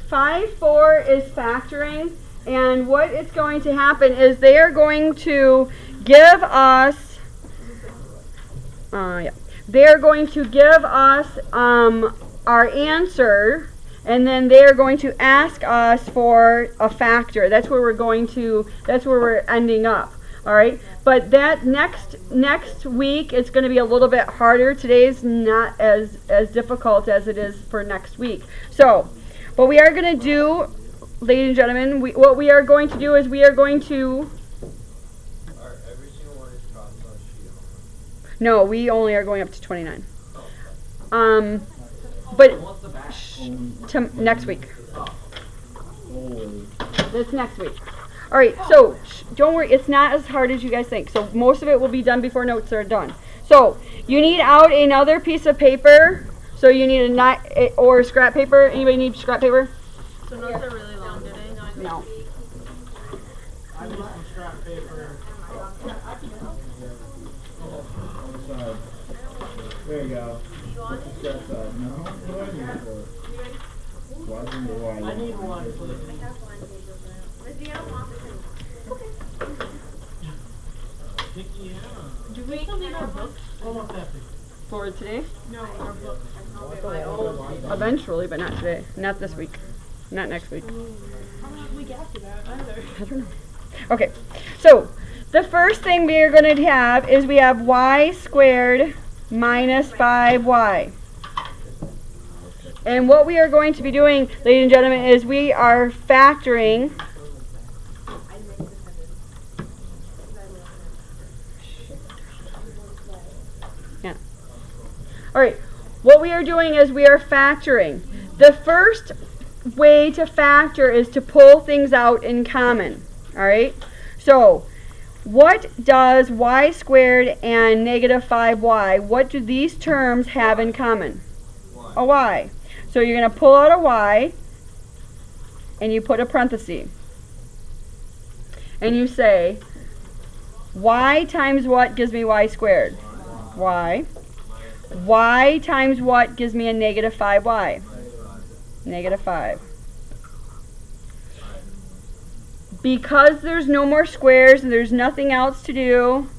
5-4 is factoring, and what is going to happen is they are going to give us, they're going to give us our answer, and then they're going to ask us for a factor. That's where we're going to, that's where we're ending up. All right, but that next week it's going to be a little bit harder. Today's not as difficult as it is for next week. So, what we are going to do, ladies and gentlemen, what we are going to do is we are going to. Every single one is crossed on sheet. No, we only are going up to 29. But next week. That's next week. All right, so don't worry, it's not as hard as you guys think. So most of it will be done before notes are done. So you need out another piece of paper. So you need a knot or scrap paper. Anybody need scrap paper? So notes are really long today? No. I need some scrap paper. There you go. Put the scraps out. No? What do I need for it? I need one, please. Do we still need our books? Almost empty. For today? No, our books. Eventually, but not today. Not this week. Not next week. How much we get after that? Either. I don't know. Okay, so the first thing we are going to have is we have y squared minus 5y. And what we are going to be doing, ladies and gentlemen, is we are factoring. Yeah. All right. What we are doing is we are factoring. The first way to factor is to pull things out in common. All right. So, what does y squared and negative 5y, what do these terms have in common? A y. So you're going to pull out a y, and you put a parenthesis. And you say, y times what gives me y squared? Y. Y times what gives me a negative 5y? Negative 5. Because there's no more squares and there's nothing else to do,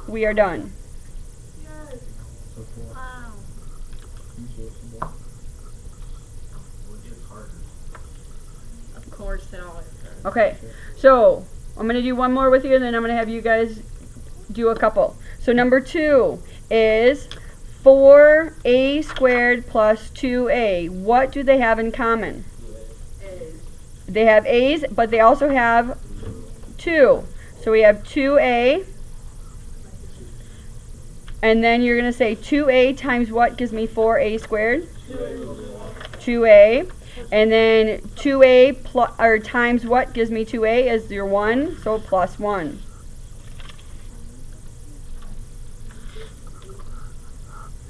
we are done. Wow. Of course it always does. Okay, so I'm going to do one more with you, and then I'm going to have you guys do a couple. So number 2 is 4a squared plus 2a. What do they have in common? They have a's, but they also have 2. So we have 2a. And then you're going to say 2a times what gives me 4a squared? 2a. And then 2a or times what gives me 2a is your 1, so plus 1.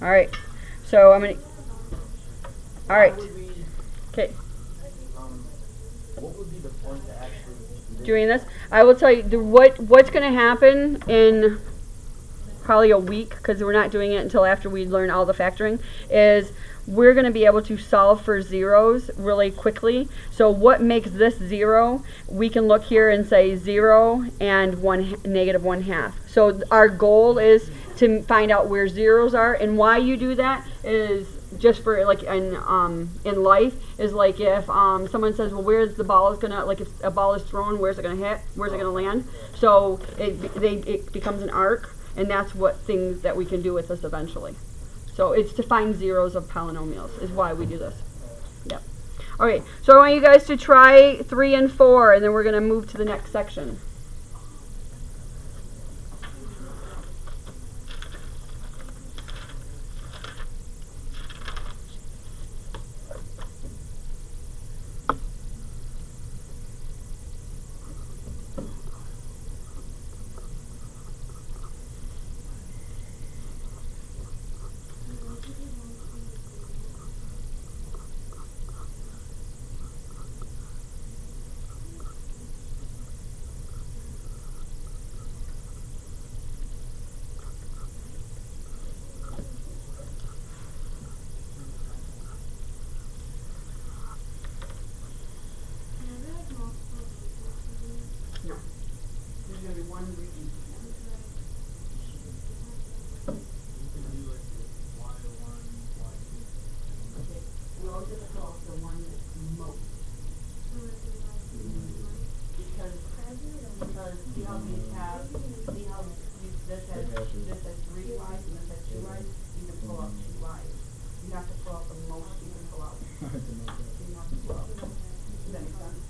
All right. So I'm going to... All right. Okay. What would be the point to actually Doing this? I will tell you what's going to happen in probably a week, because we're not doing it until after we learn all the factoring, is we're going to be able to solve for zeros really quickly. So what makes this 0? We can look here and say 0 and negative 1/2. So our goal is to find out where zeros are, and why you do that is just for like in life is like if someone says, well, where's the ball is gonna, like if a ball is thrown, where's it gonna hit, where's it gonna land? So it becomes an arc, and that's what things that we can do with this eventually. So it's to find zeros of polynomials is why we do this. Yep. All right. So I want you guys to try 3 and 4, and then we're gonna move to the next section. most. Because see how these have, see how this has 3 Y's and this has 2 Y's? You can pull out 2 Y's. You have to pull out the most you can pull out. So you have to pull out. Does that make sense?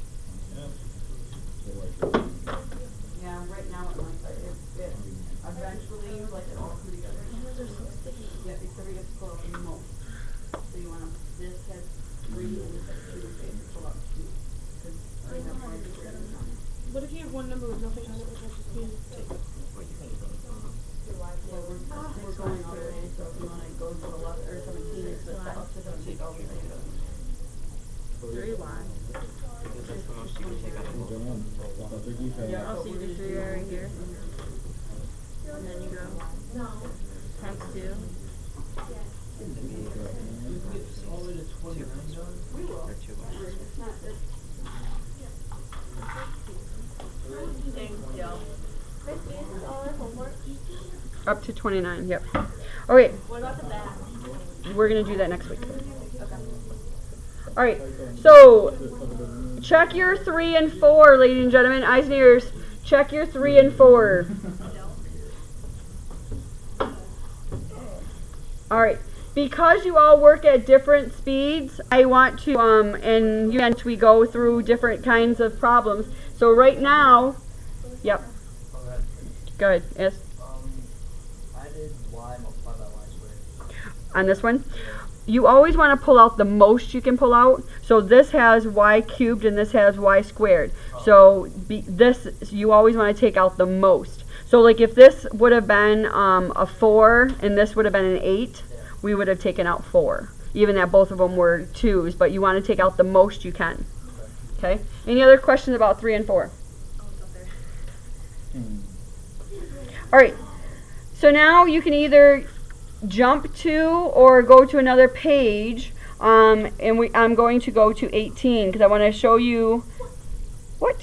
Yeah, right now it might, but it eventually, like it all comes together. Yeah, because we have to pull out the most. So you wanna, this has 3 and this has 2, so you have to pull out 2. Because I have 1 squared in them. What if you have one number with nothing on it, which I just means Well, we're going all the way, so if you wanna go to the left, or 17 is the up to 17, all the way to 3 Y. That's the most you can take out of the book. Yeah, I'll see the 3 right here. And then you go times 2. All the way to 29, John? We will. Or 2 lines. It's not, it's, Up to 29, yep. Okay, what about the back? we're going to do that next week. Alright, so check your 3 and 4, ladies and gentlemen. Eyes and ears. Check your 3 and 4. Alright, because you all work at different speeds, I want to, and we go through different kinds of problems. So right now, yep, Okay. go ahead, yes, I did y multiplied by y squared. on this one. You always want to pull out the most you can pull out. So this has y cubed and this has y squared. So you always want to take out the most. So like if this would have been a 4 and this would have been an 8, we would have taken out 4. Even that both of them were 2s, but you want to take out the most you can. Okay? Any other questions about 3 and 4? Alright, so now you can either jump to or go to another page, and I'm going to go to 18 because I want to show you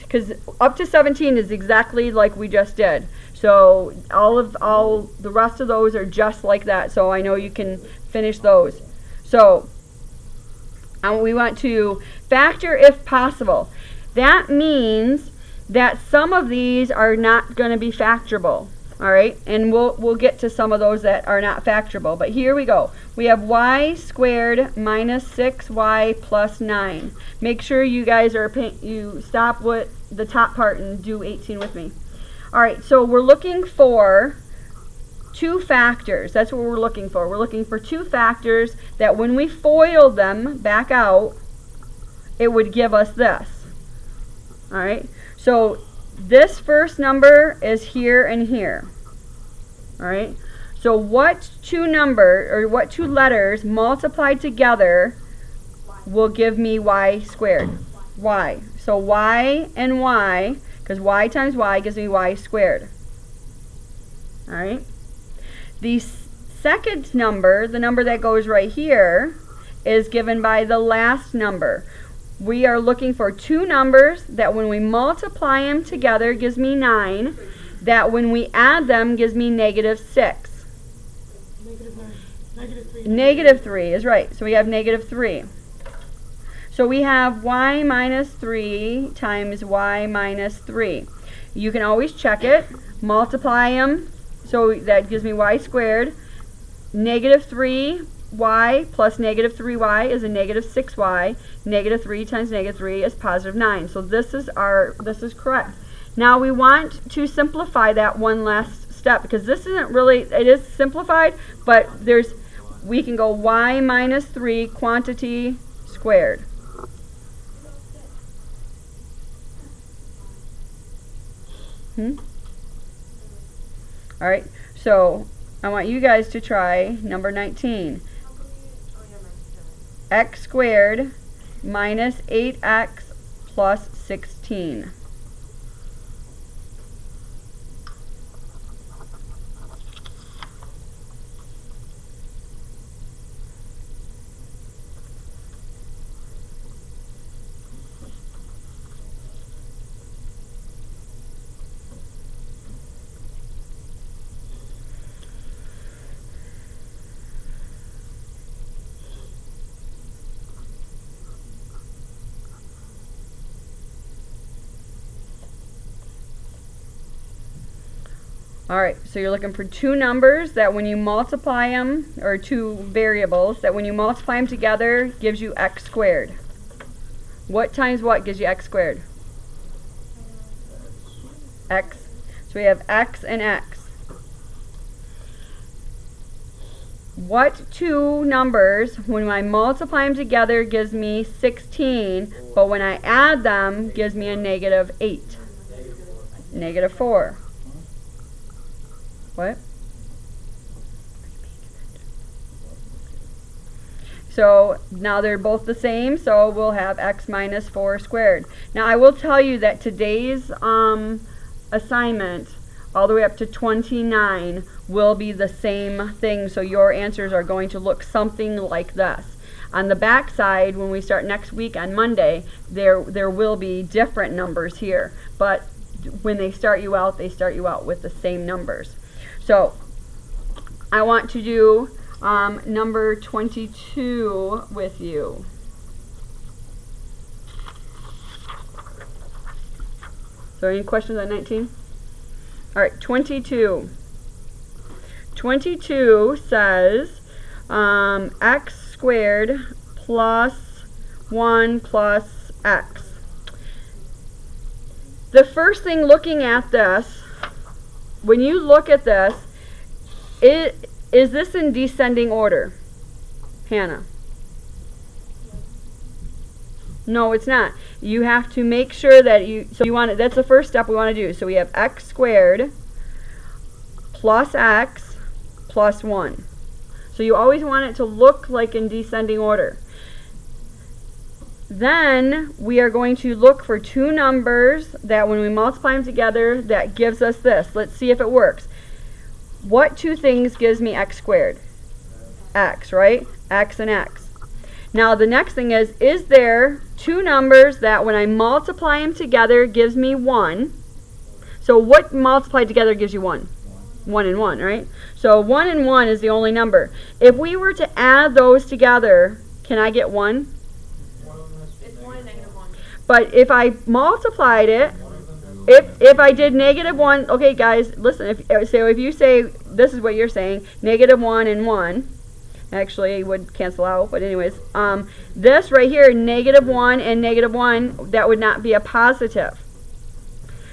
because up to 17 is exactly like we just did. So all the rest of those are just like that. So I know you can finish those. So we want to factor if possible. That means that some of these are not going to be factorable. All right, and we'll get to some of those that are not factorable. But here we go. We have y squared minus 6y plus 9. Make sure you guys you stop with the top part and do 18 with me. All right, so we're looking for 2 factors. That's what we're looking for. We're looking for 2 factors that when we FOIL them back out, it would give us this. All right, so this first number is here and here. All right, so what 2 letters multiplied together will give me y squared? Y. So y and y, because y times y gives me y squared. All right. The second number, the number that goes right here, is given by the last number. We are looking for 2 numbers that when we multiply them together gives me 9, that when we add them gives me negative 6. Negative 3 is right. So we have negative 3. So we have y minus 3 times y minus 3. You can always check it. Multiply them. So that gives me y squared. Negative 3y plus negative 3y is a negative 6y. Negative 3 times negative 3 is positive 9. So this is correct. Now we want to simplify that one last step because this isn't really, it is simplified, but we can go y minus 3 quantity squared. Alright, so I want you guys to try number 19. X squared minus 8x plus 16. Alright, so you're looking for two numbers that when you multiply them, or two variables, that when you multiply them together gives you x squared. What times what gives you x squared? X. So we have x and x. What two numbers, when I multiply them together, gives me 16, but when I add them, gives me a negative 8? Negative 4. What? So now they're both the same, so we'll have x minus 4 squared. Now I will tell you that today's assignment, all the way up to 29, will be the same thing, so your answers are going to look something like this. On the back side, when we start next week on Monday, there will be different numbers here, but when they start you out with the same numbers. So I want to do number 22 with you. So any questions on 19? All right, 22. 22 says x squared plus 1 plus x. The first thing looking at this, when you look at this, is this in descending order? Hannah? No, it's not. You have to make sure that that's the first step we want to do. So we have x squared plus x plus 1. So you always want it to look like in descending order. Then we are going to look for two numbers that when we multiply them together, that gives us this. Let's see if it works. What two things gives me x squared? X, right? X and x. Now the next thing is there two numbers that when I multiply them together gives me 1? So what multiplied together gives you 1? 1 and 1, right? So 1 and 1 is the only number. If we were to add those together, can I get 1? It's 1 and negative 1. But if I multiplied it, if I did negative 1, okay guys, listen, if you say, this is what you're saying, negative 1 and 1, actually it would cancel out, but anyways, this right here, negative 1 and negative 1, that would not be a positive.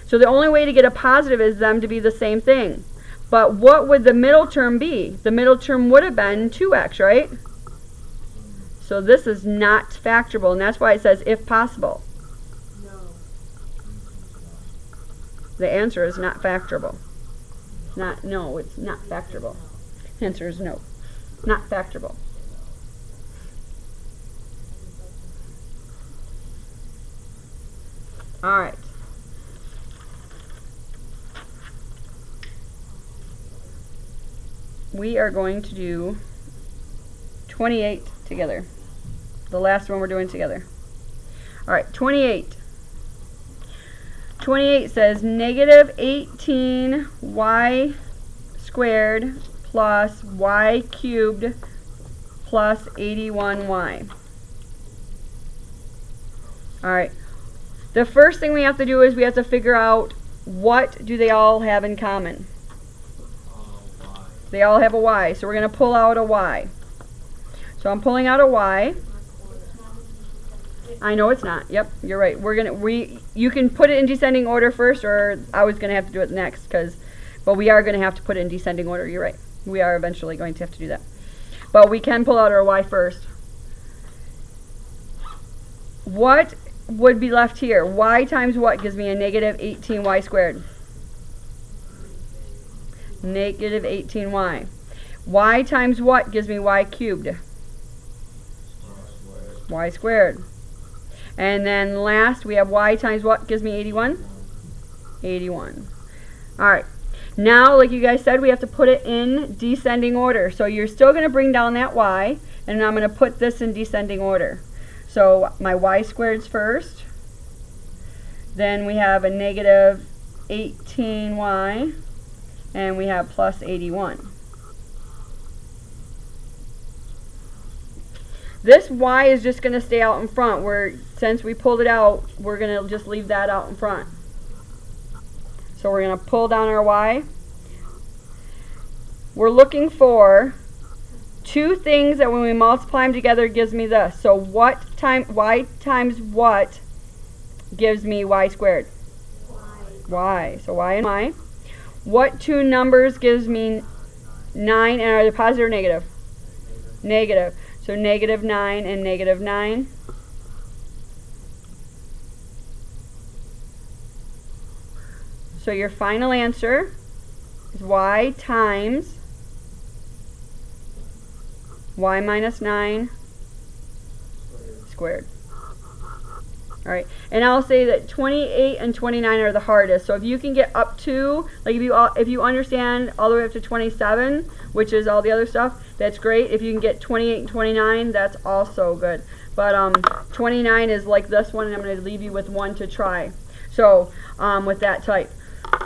So the only way to get a positive is them to be the same thing. But what would the middle term be? The middle term would have been 2x, right? So this is not factorable, and that's why it says if possible. The answer is not factorable. No, it's not factorable. The answer is no. Not factorable. All right. We are going to do 28 together. The last one we're doing together. All right, 28. 28 says negative 18y squared plus y cubed plus 81y. Alright, the first thing we have to do is we have to figure out what do they all have in common. They all have a y, so we're going to pull out a y. So I'm pulling out a y. I know it's not. Yep, you're right. You can put it in descending order first, or I was going to have to do it next, but we are going to have to put it in descending order. You're right. We are eventually going to have to do that. But we can pull out our y first. What would be left here? Y times what gives me a negative 18y squared? Negative 18y. Y times what gives me y cubed? Y squared. And then last we have y times what gives me 81? 81. Alright. Now, like you guys said, we have to put it in descending order. So you're still going to bring down that y, and I'm going to put this in descending order. So my y squareds first. Then we have a negative 18y, and we have plus 81. This y is just going to stay out in front. Since we pulled it out, we're going to just leave that out in front. So we're going to pull down our y. we're looking for two things that when we multiply them together gives me this. So y times what gives me y squared? Y. So y and y. What two numbers gives me 9, and are they positive or negative? Negative. So negative 9 and negative 9. So your final answer is y times y minus 9 squared. Alright, and I'll say that 28 and 29 are the hardest. So if you can get up to, like if you understand all the way up to 27, which is all the other stuff, that's great. If you can get 28 and 29, that's also good. But 29 is like this one, and I'm going to leave you with one to try. So with that type.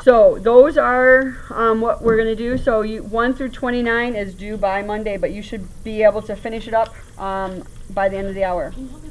So those are what we're going to do. So 1 through 29 is due by Monday, but you should be able to finish it up by the end of the hour. Can you help me